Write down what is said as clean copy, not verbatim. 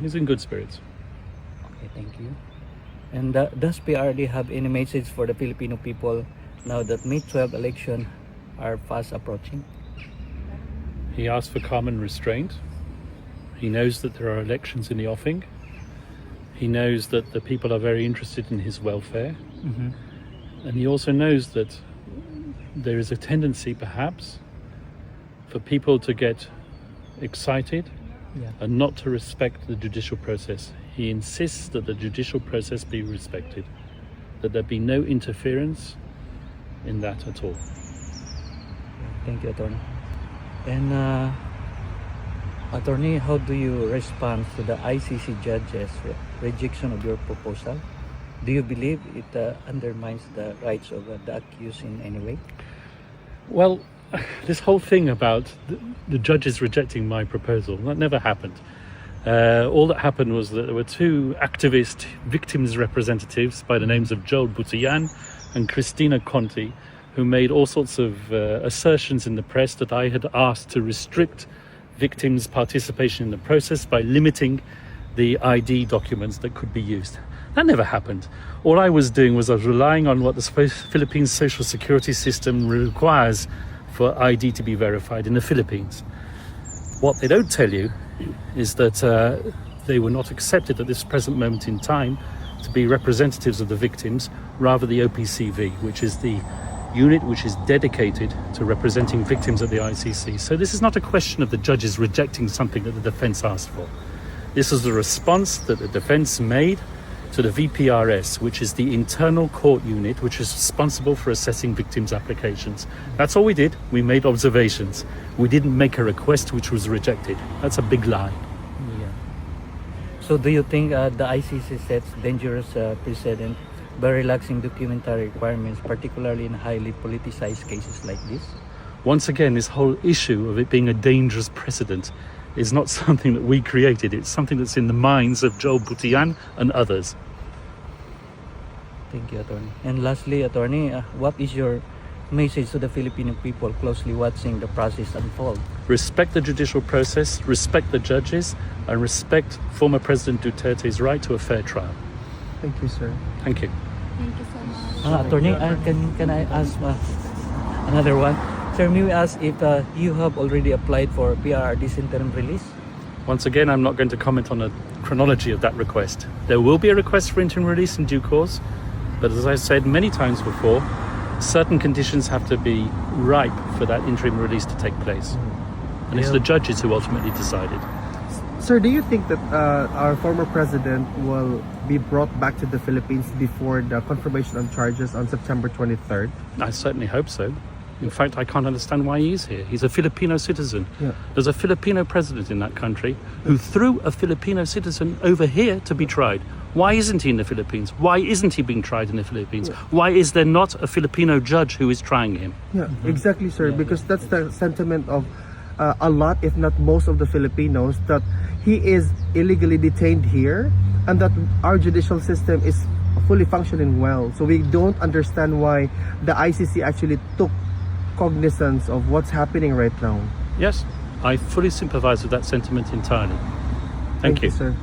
He's in good spirits. Okay, thank you. And does PRD have any message for the Filipino people now that May 12 election are fast approaching? He asked for calm and restraint. He knows that there are elections in the offing. He knows that the people are very interested in his welfare. And he also knows that there is a tendency, perhaps, for people to get excited and not to respect the judicial process. He insists that the judicial process be respected, that there be no interference in that at all. Thank you, Attorney. And Attorney, how do you respond to the ICC judge's rejection of your proposal? Do you believe it undermines the rights of the accused in any way? Well, this whole thing about the judges rejecting my proposal, that never happened. All that happened was that there were two activist victims representatives by the names of Joel Butian and Christina Conti, who made all sorts of assertions in the press that I had asked to restrict victims' participation in the process by limiting the ID documents that could be used. That never happened. All I was doing was I was relying on what the Philippines social security system requires for ID to be verified in the Philippines. What they don't tell you is that they were not accepted at this present moment in time to be representatives of the victims, rather the OPCV, which is the unit which is dedicated to representing victims at the ICC. So this is not a question of the judges rejecting something that the defense asked for. This is the response that the defense made to the VPRS, which is the internal court unit which is responsible for assessing victims' applications. That's all we did. We made observations. We didn't make a request which was rejected. That's a big lie. Yeah. So do you think the ICC sets dangerous precedent by relaxing documentary requirements, particularly in highly politicized cases like this? Once again, this whole issue of it being a dangerous precedent is not something that we created. It's something that's in the minds of Joel Butian and others. Thank you, Attorney. And lastly, Attorney, what is your message to the Filipino people closely watching the process unfold? Respect the judicial process, respect the judges, and respect former President Duterte's right to a fair trial. Thank you, sir. Thank you. Thank you so much. Attorney, can I ask another one? Sir, may we ask if you have already applied for PRRD's interim release? Once again, I'm not going to comment on the chronology of that request. There will be a request for interim release in due course, but as I said many times before, certain conditions have to be ripe for that interim release to take place. And it's the judges who ultimately decided. Sir, do you think that our former president will be brought back to the Philippines before the confirmation of charges on September 23rd? I certainly hope so. In fact, I can't understand why he's here. He's a Filipino citizen. Yeah. There's a Filipino president in that country who threw a Filipino citizen over here to be tried. Why isn't he in the Philippines? Why isn't he being tried in the Philippines? Why is there not a Filipino judge who is trying him? Yeah, exactly, sir. Because that's the sentiment of a lot, if not most of the Filipinos, that he is illegally detained here and that our judicial system is fully functioning well. So we don't understand why the ICC actually took cognizance of what's happening right now. Yes, I fully sympathize with that sentiment entirely. Thank you. Sir.